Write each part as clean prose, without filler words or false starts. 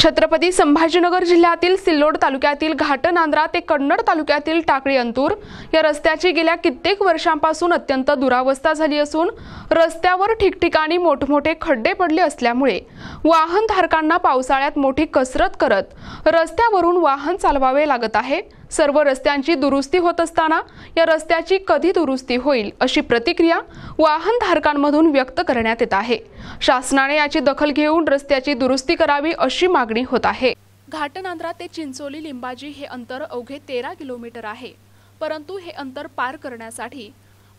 छत्रपती संभाजीनगर जिल्ह्यातील सिल्लोड तालुक्यातील घाटनांद्रा ते कन्नड तालुक्यातील टाकळी अंतूर या रस्त्याची गेल्या कित्येक वर्षांपासून अत्यंत दुरावस्था झाली असून रस्त्यावर ठिकठिकाणी मोठमोठे खड्डे पडले असल्यामुळे वाहनधारकांना पावसाळ्यात मोठी कसरत करत रस्त्यावरून वाहन चालवावे लागत आहे। सर्व रस्त्यांची दुरुस्ती होत असताना या रस्त्याची कधी दुरुस्ती होईल अशी प्रतिक्रिया वाहनधारकांमधून व्यक्त करण्यात येत आहे। शासनाने याची दखल घेऊन रस्त्याची दुरुस्ती करावी अशी मागणी होत आहे। घाटनांद्रा ते चिंचोली लिंबाजी हे अंतर अवघे 13 किलोमीटर आहे, परंतु हे अंतर पार करण्यासाठी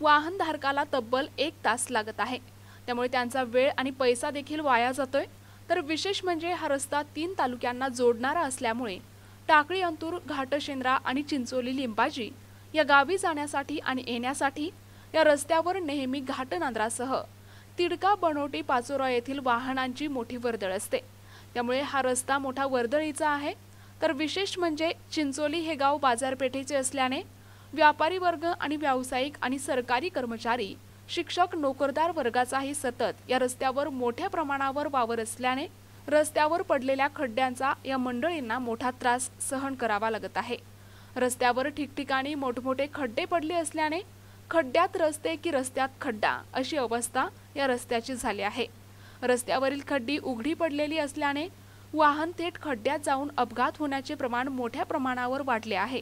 वाहनधारकाला तब्बल 1 तास लागत आहे। त्यामुळे त्यांचा वेळ आणि पैसा देखील वाया जातोय। तर विशेष म्हणजे हा रस्ता 3 तालुक्यांना जोडणारा असल्यामुळे टाकळी अंतूर, घाटशेंद्रा आणि चिंचोली लिंबाजी या गावी जाण्यासाठी आणि येण्यासाठी या रस्त्यावर नेहमी घाटनांद्रासह तिडका, बनोटी, पाचोरा येथील वाहनांची मोठी वर्दळ असते। त्यामुळे हा रस्ता मोठा वर्दळीचा आहे। तर विशेष म्हणजे चिंचोली हे गाव बाजारपेठेचे असल्याने व्यापारी वर्ग आणि व्यावसायिक आणि सरकारी कर्मचारी, शिक्षक, नोकरदार वर्गाचाही सतत या रस्त्यावर मोठ्या प्रमाणावर वावर असल्याने रस्त्यावर पडलेल्या खड्ड्यांचा या मंडळींना मोठा त्रास सहन करावा लागत आहे। रस्त्यावर ठिकठिकाणी मोठमोठे खड्डे पडले असल्याने खड्ड्यात रस्ते की रस्त्यात खड्डा अशी अवस्था या रस्त्याची झाली आहे। रस्त्यावरील खड्डी उघडी पडलेली असल्याने वाहन थेट खड्ड्यात जाऊन अपघात होण्याचे प्रमाण मोठ्या प्रमाणावर वाढले आहे।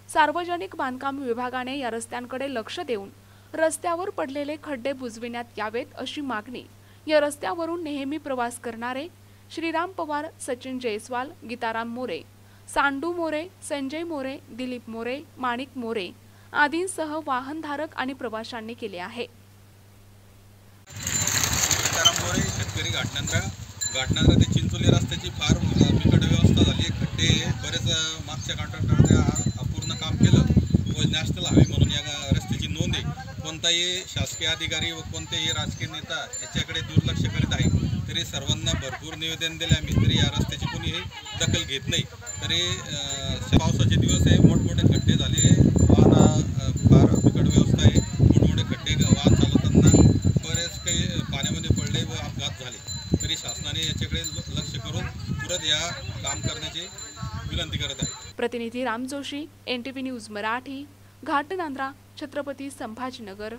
सार्वजनिक बांधकाम विभागाने या रस्त्यांकडे लक्ष देऊन रस्त्यावर पडलेले खड्डे बुजविण्यात यावेत अशी मागणी या रस्त्यावरून नेहमी प्रवास करणारे श्रीराम पवार, सचिन जयस्वाल, गीताराम मोरे, सांडू मोरे, संजय मोरे, दिलीप मोरे, माणिक मोरे आदींसह वाहनधारक आणि प्रवाशांनी केले आहे। शेतकरी घाटनांद्रा ते चिंचोली रस्त्याची फार बिकट व्यवस्था झाली। खड्डे बरेच मागच्या कॉन्ट्रॅक्टरने अपूर्ण काम केलं व नॅशनल हायवे म्हणून या रस्त्याची नोंद आहे। कोणताही शासकीय अधिकारी व कोणतेही राजकीय नेता याच्याकडे दुर्लक्ष करीत आहे। तरी सर्वांना भरपूर निवेदन दिले आम्ही, तरी या रस्त्याची कोणीही दखल घेत नाही। तरी पावसाचे दिवस आहे, मोठमोठे खड्डे झाले, वाहन फार बिकट व्यवस्था आहे। मोठमोठे खड्डे वाहन चालवताना बरेच काही पाण्यामध्ये पडले व अपघात झाले। तरी शासनाने याच्याकडे लक्ष करून तुरंत या काम करण्याची विनंती करत आहे। प्रतिनिधी राम जोशी, NTV न्यूज मराठी, घाटनांद्रा, छत्रपती संभाजीनगर।